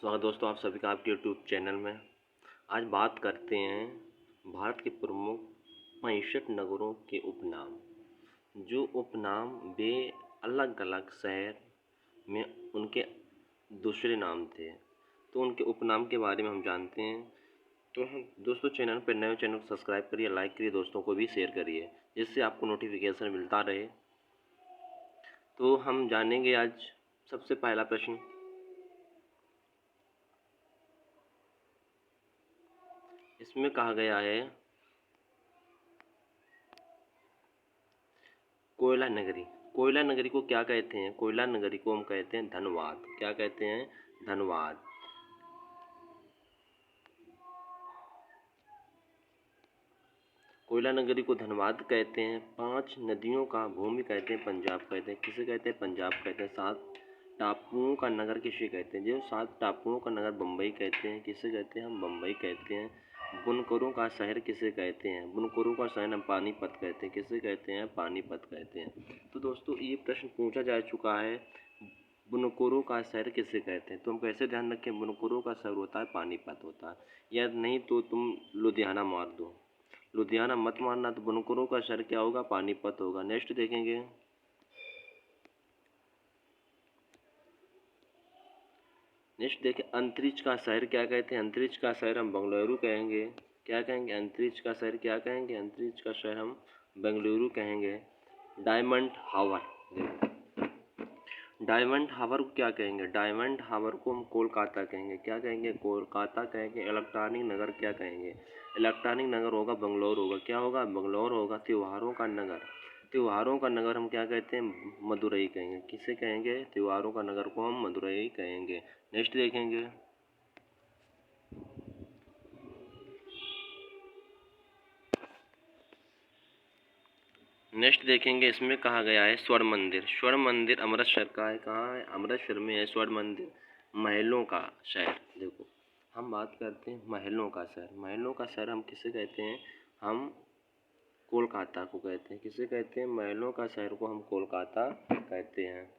स्वागत दोस्तों आप सभी का आपके यूट्यूब चैनल में। आज बात करते हैं भारत के प्रमुख 65 नगरों के उपनाम। जो उपनाम वे अलग अलग शहर में उनके दूसरे नाम थे, तो उनके उपनाम के बारे में हम जानते हैं। तो हम दोस्तों चैनल पर नए चैनल को सब्सक्राइब करिए, लाइक करिए, दोस्तों को भी शेयर करिए, जिससे आपको नोटिफिकेशन मिलता रहे। तो हम जानेंगे आज सबसे पहला प्रश्न। इसमें कहा गया है कोयला नगरी। कोयला नगरी को क्या कहते हैं? कोयला नगरी को हम कहते हैं धनबाद। क्या कहते हैं? धनबाद। कोयला नगरी को धनबाद कहते हैं। 5 नदियों का भूमि कहते हैं पंजाब कहते हैं। किसे कहते हैं? पंजाब कहते हैं। 7 टापुओं का नगर किसे कहते हैं? जो 7 टापुओं का नगर बम्बई कहते हैं। किसे कहते हैं? हम बम्बई कहते हैं। बुनकरों का शहर किसे कहते हैं? बुनकरों का शहर हम पानीपत कहते हैं। किसे कहते हैं? पानीपत कहते हैं। तो दोस्तों ये प्रश्न पूछा जा चुका है, बुनकरों का शहर किसे कहते हैं? तो हम कैसे ध्यान रखें? बुनकरों का शहर होता है पानीपत होता है, या नहीं तो तुम लुधियाना मार दो। लुधियाना मत मारना, तो बुनकरों का शहर क्या होगा? पानीपत होगा। नेक्स्ट देखेंगे। नेक्स्ट देखें, अंतरिक्ष का शहर क्या कहते हैं? अंतरिक्ष का शहर हम बेंगलुरु कहेंगे। क्या कहेंगे? अंतरिक्ष का शहर क्या कहेंगे? अंतरिक्ष का शहर हम बेंगलुरु कहेंगे। डायमंड हावर। डायमंड हावर को क्या कहेंगे? डायमंड हावर को हम कोलकाता कहेंगे। क्या कहेंगे? कोलकाता कहेंगे। इलेक्ट्रॉनिक नगर क्या कहेंगे? इलेक्ट्रॉनिक नगर होगा बंगलौर होगा। क्या होगा? बंगलौर होगा। त्योहारों का नगर, त्योहारों का नगर हम क्या कहते हैं? मदुरई कहेंगे। किसे कहेंगे? त्योहारों का नगर को हम मदुरई कहेंगे। नेक्स्ट देखेंगे। नेक्स्ट देखेंगे, इसमें कहा गया है स्वर्ण मंदिर। स्वर्ण मंदिर अमृतसर का है। कहाँ है? अमृतसर में है स्वर्ण मंदिर। महलों का शहर। देखो हम बात करते हैं महलों का शहर। महलों का शहर हम किसे कहते हैं? हम कोलकाता को कहते हैं। किसे कहते हैं? महलों का शहर को हम कोलकाता कहते हैं।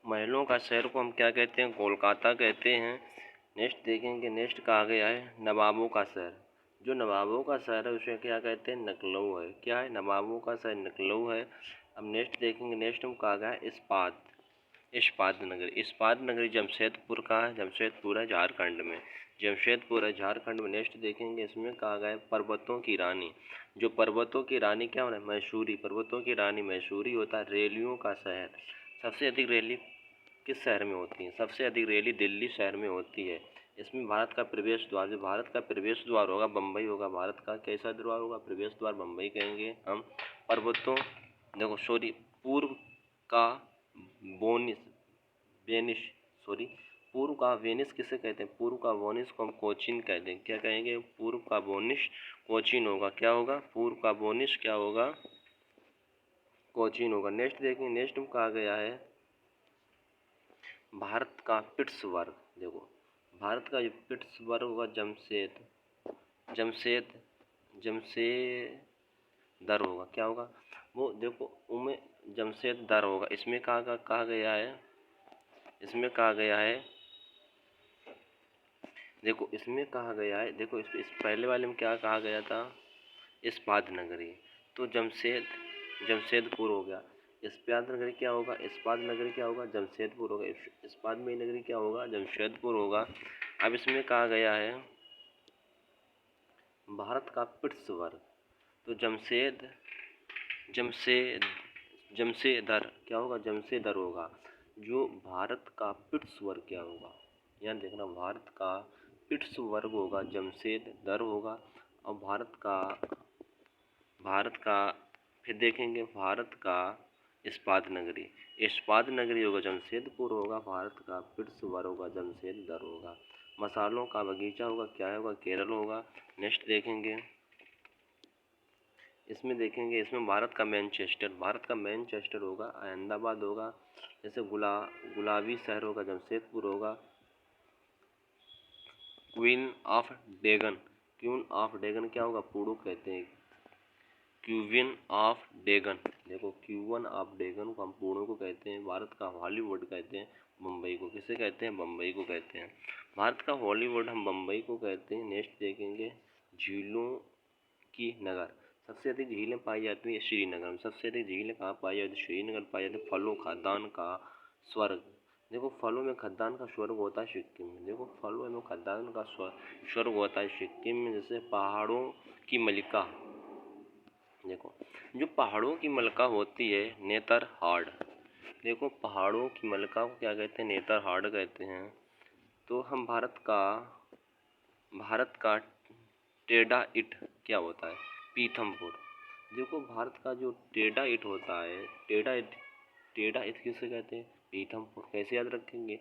महलों का शहर को हम क्या कहते हैं? कोलकाता कहते हैं। नेक्स्ट देखेंगे। नेक्स्ट कहा गया है नवाबों का शहर। जो नवाबों का शहर है उसे क्या कहते हैं? लखनऊ है। क्या है? नवाबों का शहर लखनऊ है। अब नेक्स्ट देखेंगे। नेक्स्ट हम कहा गया है इस्पात। इस्पात नगरी। इस्पात नगरी जमशेदपुर का है। जमशेदपुर है झारखंड में। जमशेदपुर है झारखंड में। नेक्स्ट देखेंगे, इसमें कहा गया है पर्वतों की रानी। जो पर्वतों की रानी क्या होना है? मैसूरी। पर्वतों की रानी मैसूरी होता है। रैलियों का शहर। सबसे अधिक रैली किस शहर में होती है? सबसे अधिक रैली दिल्ली शहर में होती है। इसमें भारत का प्रवेश द्वार, जो भारत का प्रवेश द्वार होगा बम्बई होगा। भारत का कैसा द्वार होगा? प्रवेश द्वार बम्बई कहेंगे हम। पर्वतों, देखो सॉरी, पूर्व का बोनिस वेनिस सॉरी पूर्व का वेनिस किसे कहते हैं? पूर्व का वेनिस को हम कोचीन कहते हैं। क्या कहेंगे? पूर्व का बोनिस कोचीन होगा। क्या होगा? पूर्व का बोनिस क्या होगा? कोचीन होगा। नेक्स्ट देखेंगे। नेक्स्ट में कहा गया है भारत का पिट्सबर्ग। देखो भारत का जो पिट्सबर्ग होगा जमशेद जमशेदर होगा। क्या होगा वो? देखो उनमें जमशेदर होगा। इसमें कहा गया है, इसमें कहा गया है, देखो इसमें कहा गया है, देखो इस पहले वाले में क्या कहा गया था? इस्पात नगरी। तो जमशेदपुर हो गया। इस्पात नगरी क्या होगा? इस्पात नगरी क्या होगा? जमशेदपुर होगा। इस्पात में नगरी क्या होगा? जमशेदपुर होगा। अब इसमें कहा गया है भारत का पिट्सबर्ग। तो जमशेद जमशेदर क्या होगा? जमशेदर होगा। जो भारत का पिट्सबर्ग क्या होगा? यहाँ देखना, भारत का पिट्सबर्ग होगा, जमशेदर होगा। और भारत का फिर देखेंगे भारत का इस्पात नगरी। इस्पात नगरी होगा जमशेदपुर होगा भारत का, पिट्सबर्ग होगा जमशेदपुर होगा। मसालों का बगीचा होगा क्या होगा, केरल होगा। नेक्स्ट देखेंगे, इसमें देखेंगे, इसमें भारत का मैनचेस्टर होगा अहमदाबाद होगा। जैसे गुलाबी शहर होगा जमशेदपुर होगा। क्वीन ऑफ डेगन क्या होगा, पुणे कहते हैं। क्वीन ऑफ डेगन, देखो क्वीन ऑफ डेगन को हम पुणे को कहते हैं। भारत का हॉलीवुड कहते हैं मुंबई को, किसे कहते हैं, बम्बई को कहते हैं। भारत का हॉलीवुड हम बम्बई को कहते हैं। नेक्स्ट देखेंगे, झीलों की नगर, सबसे अधिक झीलें पाई जाती हैं श्रीनगर में। सबसे अधिक झीलें कहाँ पाई जाती है, श्रीनगर पाई जाती है। फलों खाद्यान्न का स्वर्ग, देखो फलों में खाद्यान्न का स्वर्ग होता है सिक्किम में। देखो फलों में खाद्यान्न का स्वर्ग होता है सिक्किम में। जैसे पहाड़ों की मलिका, देखो जो पहाड़ों की मलिका होती है नेतरहाट, देखो पहाड़ों की मलिका को क्या कहते हैं, नेतरहाट कहते हैं। तो हम भारत का टेढ़ा ईंट क्या होता है, पीथमपुर। देखो भारत का जो टेढ़ा ईंट होता है, टेढ़ा ईंट किसे कहते हैं, पीथमपुर। कैसे याद रखेंगे,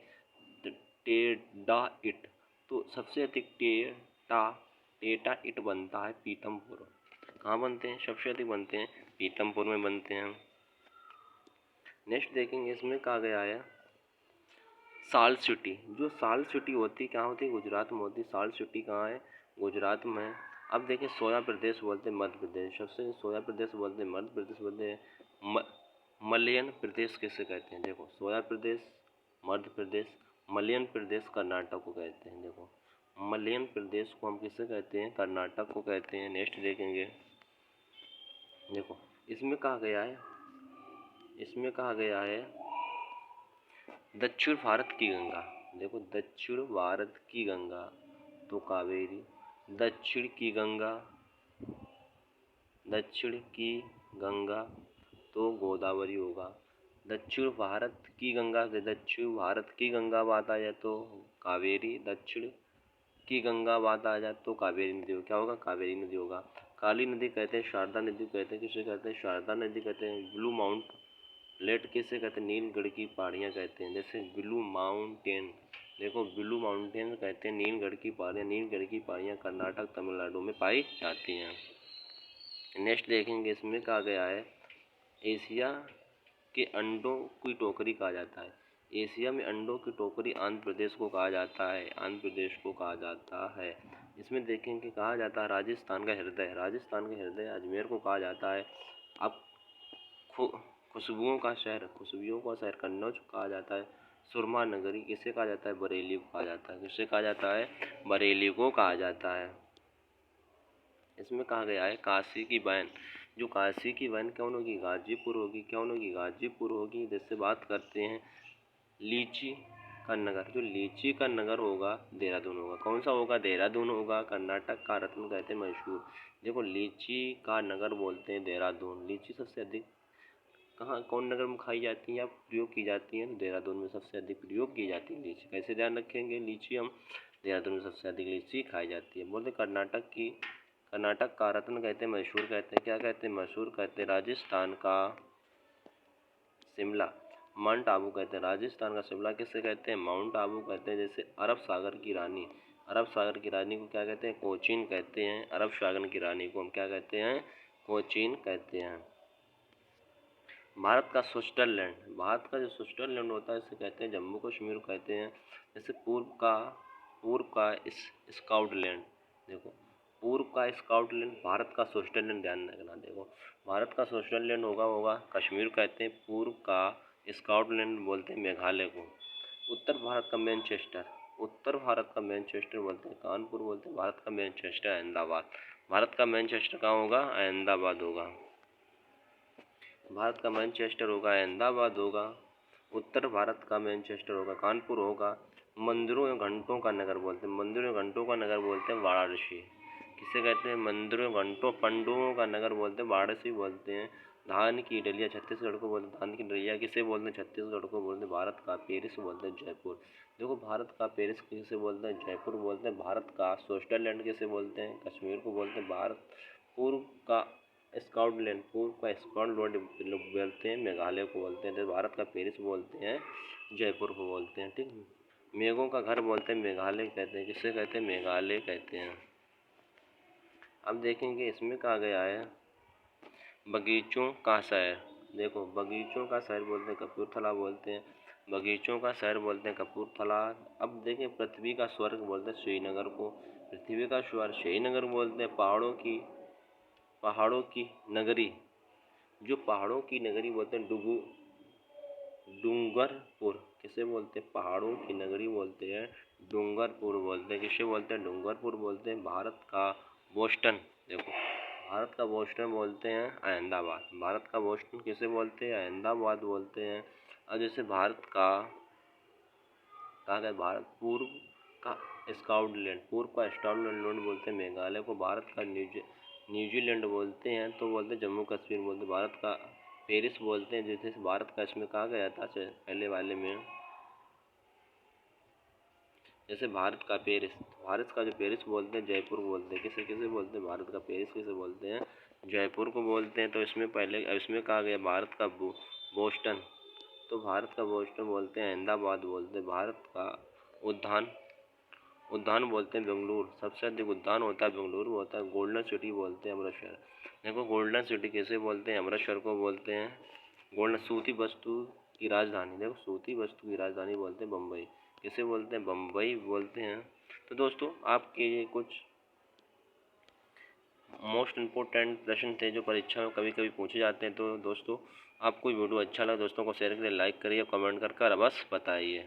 टेढ़ा ईंट, तो सबसे अधिक टेढ़ा ईंट बनता है पीथमपुर। कहाँ बनते हैं, सबसे अधिक बनते हैं पीथमपुर में बनते हैं। नेक्स्ट देखेंगे, इसमें कहा गया है साल सिटी। जो साल सिटी होती है कहाँ होती है, गुजरात में होती है। साल सिटी कहाँ है, गुजरात में। अब देखिए सोया प्रदेश बोलते हैं मध्य प्रदेश, सबसे सोया प्रदेश बोलते हैं मध्य प्रदेश बोलते हैं। मलयन प्रदेश किसे कहते हैं, देखो सोया प्रदेश मध्य प्रदेश, मलयन प्रदेश कर्नाटक को कहते हैं। देखो मलयन प्रदेश को हम किसे कहते हैं, कर्नाटक को कहते हैं। नेक्स्ट देखेंगे, देखो इसमें कहा गया है दक्षिण भारत की गंगा। देखो दक्षिण भारत की गंगा तो कावेरी, दक्षिण की गंगा तो गोदावरी होगा। दक्षिण भारत की गंगा बात आ जाए तो कावेरी, दक्षिण की गंगा बात आ जाए तो कावेरी नदी होगा। क्या होगा, कावेरी नदी होगा। काली नदी कहते हैं, शारदा नदी कहते हैं, किसे कहते हैं, शारदा नदी कहते हैं। ब्लू माउंटेन किसे कहते हैं, नीलगढ़ की पहाड़ियाँ कहते हैं। जैसे ब्लू माउंटेन, देखो ब्लू माउंटेन कहते हैं नीलगढ़ की पहाड़ियाँ कर्नाटक तमिलनाडु में पाई जाती हैं। नेक्स्ट देखेंगे, इसमें कहा गया है एशिया के अंडों की टोकरी कहा जाता है। एशिया में अंडों की टोकरी आंध्र प्रदेश को कहा जाता है। इसमें देखेंगे कहा जाता है राजस्थान का हृदय अजमेर को कहा जाता है। अब खुशबुओं का शहर कन्नौज कहा जाता है। सुरमा नगरी किसे कहा जाता है, बरेली को कहा जाता है। किसे कहा जाता है, बरेली को कहा जाता है। इसमें कहा गया है काशी की वैन, जो काशी की वैन कौन होगी, गाजीपुर होगी। जैसे बात करते हैं लीची का नगर, जो लीची का नगर होगा देहरादून होगा। कौन सा होगा, देहरादून होगा। कर्नाटक का रत्न कहते हैं मैसूर। देखो लीची का नगर बोलते हैं देहरादून। लीची सबसे अधिक कौन नगर में खाई जाती है या प्रयोग की जाती है, देहरादून में सबसे अधिक प्रयोग की जाती है लीची। कैसे ध्यान रखेंगे, लीची हम देहरादून में सबसे अधिक लीची खाई जाती है। बोलते कर्नाटक का रत्न कहते हैं मैसूर कहते हैं। क्या कहते हैं, मैसूर कहते हैं। राजस्थान का शिमला माउंट आबू कहते हैं। राजस्थान का शिमला किसे कहते हैं, माउंट आबू कहते हैं। जैसे अरब सागर की रानी को क्या कहते हैं, कोचीन कहते हैं। अरब सागर की रानी को हम क्या कहते हैं, कोचीन कहते हैं। भारत का जो स्विट्जरलैंड होता है इसे कहते हैं जम्मू कश्मीर कहते हैं। जैसे पूर्व का स्कॉटलैंड, देखो पूर्व का स्कॉटलैंड, भारत का स्विट्जरलैंड ध्यान रखना। देखो भारत का स्विट्जरलैंड होगा कश्मीर कहते हैं। पूर्व का स्कॉटलैंड बोलते हैं मेघालय को। उत्तर भारत का मैनचेस्टर बोलते हैं कानपुर बोलते हैं। भारत का मैनचेस्टर अहमदाबाद, भारत का मैनचेस्टर कहाँ होगा, अहमदाबाद होगा। भारत का मैनचेस्टर होगा अहमदाबाद होगा। उत्तर भारत का मैनचेस्टर होगा कानपुर होगा। मंदिरों एवं घंटों का नगर बोलते हैं वाराणसी। किसे कहते हैं, मंदिरों घंटों पंडुओं का नगर बोलते हैं वाराणसी बोलते हैं। धान की डलिया छत्तीसगढ़ को बोलते हैं, धान की डलिया किसे बोलते हैं, छत्तीसगढ़ को बोलते हैं। भारत का पेरिस बोलते हैं जयपुर। देखो भारत का पेरिस किसे बोलते हैं, जयपुर बोलते हैं। भारत का स्विट्जरलैंड किसे बोलते हैं, कश्मीर को बोलते हैं। पूर्व का स्कॉटलैंड, पूर्व का स्कॉटलैंड लोग बोलते हैं, मेघालय को बोलते हैं। जैसे भारत का पेरिस बोलते हैं, जयपुर को बोलते हैं। ठीक, मेघों का घर बोलते हैं, मेघालय कहते हैं। किसे कहते हैं? मेघालय कहते हैं। अब देखेंगे इसमें कहा गया है बगीचों का शहर। देखो, बगीचों का शहर बोलते हैं कपूरथला बोलते हैं, बगीचों का शहर बोलते हैं कपूरथला। अब देखें, पृथ्वी का स्वर्ग बोलते हैं श्रीनगर को, पृथ्वी का स्वर्ग श्रीनगर बोलते हैं। पहाड़ों की नगरी, जो पहाड़ों की नगरी बोलते हैं डूंगरपुर। किसे बोलते हैं? पहाड़ों की नगरी बोलते हैं डूंगरपुर बोलते हैं। किसे बोलते हैं? डूंगरपुर बोलते हैं। भारत का बोस्टन, देखो, भारत का बोस्टन बोलते हैं अहमदाबाद। भारत का बोस्टन किसे बोलते हैं? अहमदाबाद बोलते हैं। अब जैसे भारत का कहा गया, भारत पूर्व का स्कॉटलैंड, पूर्व का स्कॉटलैंड बोलते हैं मेघालय को। भारत का न्यूजीलैंड बोलते हैं, तो बोलते हैं जम्मू कश्मीर बोलते हैं। भारत का पेरिस बोलते हैं, जैसे भारत का इसमें कहा गया था पहले वाले में, जैसे भारत का पेरिस, भारत का जो पेरिस बोलते हैं जयपुर बोलते हैं। किसे किसे बोलते हैं? भारत का पेरिस किसे बोलते हैं? जयपुर को बोलते हैं। तो इसमें पहले इसमें कहा गया भारत का बोस्टन, तो भारत का बोस्टन बोलते हैं अहमदाबाद बोलते हैं। भारत का उद्यान उद्यान बोलते हैं बेंगलुरु, सबसे अधिक उद्यान होता है बेंगलुरु होता है। गोल्डन सिटी बोलते हैं अमृतसर। देखो, गोल्डन सिटी किसे बोलते हैं? अमृतसर को बोलते हैं। गोल्डन सूती वस्तु की राजधानी, देखो, सूती वस्तु की राजधानी बोलते हैं बम्बई। किसे बोलते हैं? बम्बई बोलते हैं। तो दोस्तों, आपके ये कुछ मोस्ट इम्पोर्टेंट प्रश्न थे जो परीक्षा में कभी कभी पूछे जाते हैं। तो दोस्तों, आपको वीडियो अच्छा लगा, दोस्तों को शेयर करिए, लाइक करिए, कमेंट कर बस बताइए।